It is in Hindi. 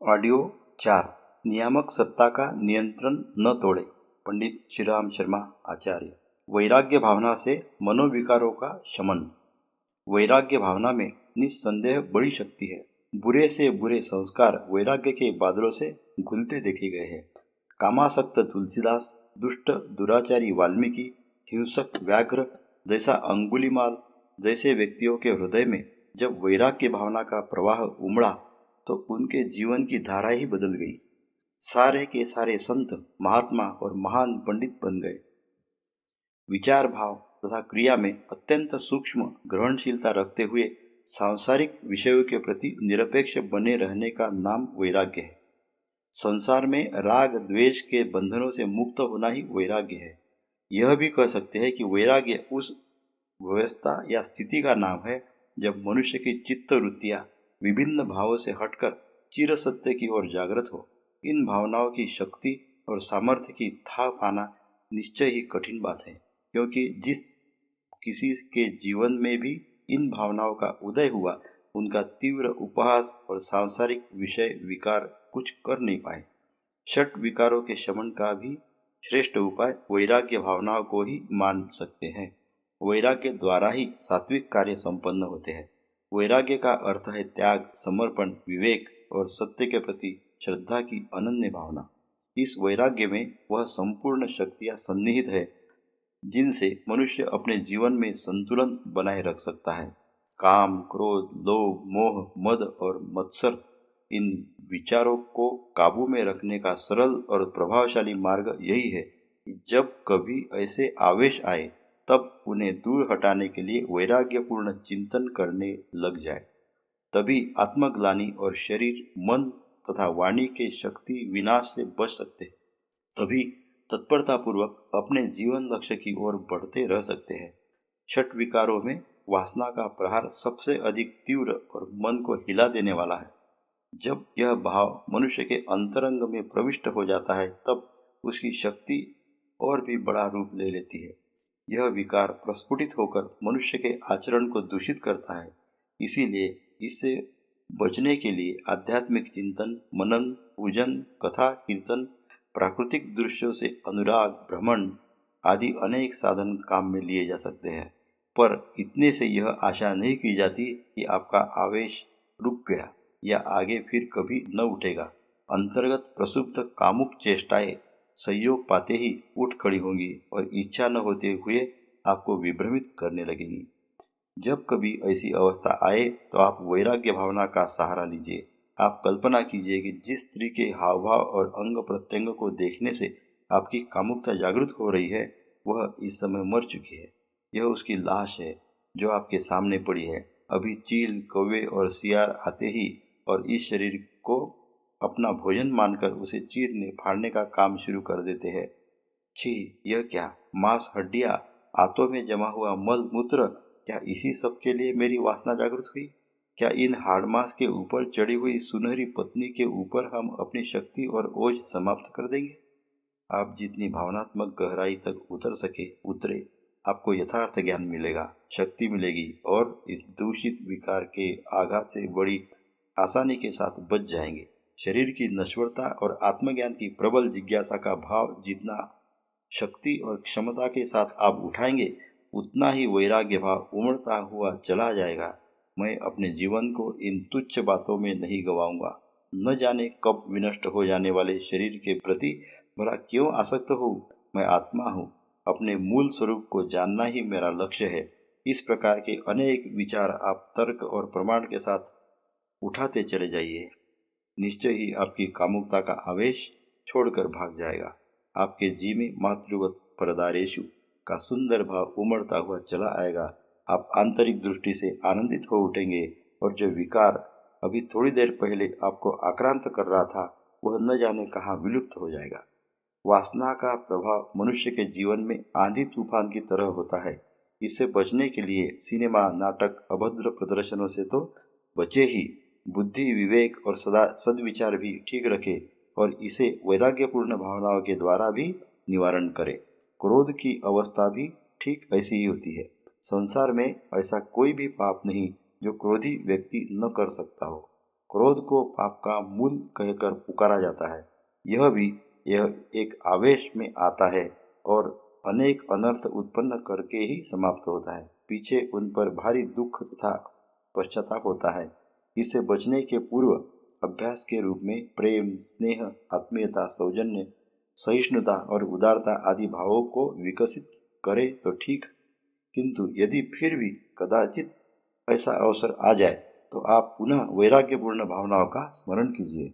ऑडियो 4। नियामक सत्ता का नियंत्रण न तोड़े। पंडित श्रीराम शर्मा आचार्य। वैराग्य भावना से मनोविकारों का शमन। वैराग्य भावना में निस्संदेह बड़ी शक्ति है। बुरे से बुरे संस्कार वैराग्य के बादलों से घुलते देखे गए हैं। कामासक्त तुलसीदास, दुष्ट दुराचारी वाल्मीकि, हिंसक व्याघ्र जैसा अंगुलीमाल जैसे व्यक्तियों के हृदय में जब वैराग्य भावना का प्रवाह उमड़ा तो उनके जीवन की धारा ही बदल गई। सारे के सारे संत, महात्मा और महान पंडित बन गए। विचार, भाव तथा क्रिया में अत्यंत सूक्ष्म ग्रहणशीलता रखते हुए सांसारिक विषयों के प्रति निरपेक्ष बने रहने का नाम वैराग्य है। संसार में राग द्वेष के बंधनों से मुक्त होना ही वैराग्य है। यह भी कह सकते हैं कि वैराग्य उस व्यवस्था या स्थिति का नाम है जब मनुष्य की चित्त वृत्तियां विभिन्न भावों से हटकर चिर सत्य की ओर जागृत हो। इन भावनाओं की शक्ति और सामर्थ्य की था पाना निश्चय ही कठिन बात है, क्योंकि जिस किसी के जीवन में भी इन भावनाओं का उदय हुआ, उनका तीव्र उपहास और सांसारिक विषय विकार कुछ कर नहीं पाए। षट विकारों के शमन का भी श्रेष्ठ उपाय वैराग्य भावनाओं को ही मान सकते हैं। वैराग्य द्वारा ही सात्विक कार्य संपन्न होते हैं। वैराग्य का अर्थ है त्याग, समर्पण, विवेक और सत्य के प्रति श्रद्धा की अनन्य भावना। इस वैराग्य में वह संपूर्ण शक्तियां सन्निहित है जिनसे मनुष्य अपने जीवन में संतुलन बनाए रख सकता है। काम, क्रोध, लोभ, मोह, मद और मत्सर, इन विचारों को काबू में रखने का सरल और प्रभावशाली मार्ग यही है कि जब कभी ऐसे आवेश आए तब उन्हें दूर हटाने के लिए वैराग्यपूर्ण चिंतन करने लग जाए। तभी आत्मग्लानि और शरीर, मन तथा वाणी के शक्ति विनाश से बच सकते हैं। तभी तत्परतापूर्वक अपने जीवन लक्ष्य की ओर बढ़ते रह सकते हैं। षट विकारों में वासना का प्रहार सबसे अधिक तीव्र और मन को हिला देने वाला है। जब यह भाव मनुष्य के अंतरंग में प्रविष्ट हो जाता है तब उसकी शक्ति और भी बड़ा रूप ले लेती है। यह विकार प्रस्फुटित होकर मनुष्य के आचरण को दूषित करता है। इसीलिए इससे बचने के लिए आध्यात्मिक चिंतन, मनन, पूजन, कथा, कीर्तन, प्राकृतिक दृश्यों से अनुराग, भ्रमण आदि अनेक साधन काम में लिए जा सकते हैं। पर इतने से यह आशा नहीं की जाती कि आपका आवेश रुक गया या आगे फिर कभी न उठेगा। अंतर्गत प्रसुप्त कामुक चेष्टाएं संयोग पाते ही उठ खड़ी होंगी और इच्छा न होते हुए आपको विभ्रमित करने लगेगी। जब कभी ऐसी अवस्था आए तो आप वैराग्य भावना का सहारा लीजिए। आप कल्पना कीजिए कि जिस स्त्री के हाव भाव और अंग प्रत्यंग को देखने से आपकी कामुकता जागृत हो रही है, वह इस समय मर चुकी है। यह उसकी लाश है जो आपके सामने पड़ी है। अभी चील, कौवे और सियार आते ही और इस शरीर को अपना भोजन मानकर उसे चीरने फाड़ने का काम शुरू कर देते हैं। छी, यह क्या! मांस, हड्डियां, आंतों में जमा हुआ मल मूत्र, क्या इसी सब के लिए मेरी वासना जागृत हुई? क्या इन हाड़ मांस के ऊपर चढ़ी हुई सुनहरी पत्नी के ऊपर हम अपनी शक्ति और ओज समाप्त कर देंगे? आप जितनी भावनात्मक गहराई तक उतर सके उतरे। आपको यथार्थ ज्ञान मिलेगा, शक्ति मिलेगी और इस दूषित विकार के आघात से बड़ी आसानी के साथ बच जाएंगे। शरीर की नश्वरता और आत्मज्ञान की प्रबल जिज्ञासा का भाव जितना शक्ति और क्षमता के साथ आप उठाएंगे, उतना ही वैराग्य भाव उमड़ता हुआ चला जाएगा। मैं अपने जीवन को इन तुच्छ बातों में नहीं गवाऊंगा। न जाने कब विनष्ट हो जाने वाले शरीर के प्रति भला क्यों आसक्त हूँ? मैं आत्मा हूँ। अपने मूल स्वरूप को जानना ही मेरा लक्ष्य है। इस प्रकार के अनेक विचार आप तर्क और प्रमाण के साथ उठाते चले जाइए। निश्चय ही आपकी कामुकता का आवेश छोड़कर भाग जाएगा। आपके जी में मातृवत परदारेशु का सुंदर भाव उमड़ता हुआ चला आएगा। आप आंतरिक दृष्टि से आनंदित हो उठेंगे और जो विकार अभी थोड़ी देर पहले आपको आक्रांत कर रहा था, वह न जाने कहाँ विलुप्त हो जाएगा। वासना का प्रभाव मनुष्य के जीवन में आंधी तूफान की तरह होता है। इससे बचने के लिए सिनेमा, नाटक, अभद्र प्रदर्शनों से तो बचे ही। बुद्धि, विवेक और सदा सद्विचार भी ठीक रखे और इसे वैराग्यपूर्ण भावनाओं के द्वारा भी निवारण करे। क्रोध की अवस्था भी ठीक ऐसी ही होती है। संसार में ऐसा कोई भी पाप नहीं जो क्रोधी व्यक्ति न कर सकता हो। क्रोध को पाप का मूल कहकर पुकारा जाता है। यह एक आवेश में आता है और अनेक अनर्थ उत्पन्न करके ही समाप्त होता है। पीछे उन पर भारी दुख तथा पश्चाताप होता है। इससे बचने के पूर्व अभ्यास के रूप में प्रेम, स्नेह, आत्मीयता, सौजन्य, सहिष्णुता और उदारता आदि भावों को विकसित करे तो ठीक, किंतु यदि फिर भी कदाचित ऐसा अवसर आ जाए तो आप पुनः वैराग्यपूर्ण भावनाओं का स्मरण कीजिए।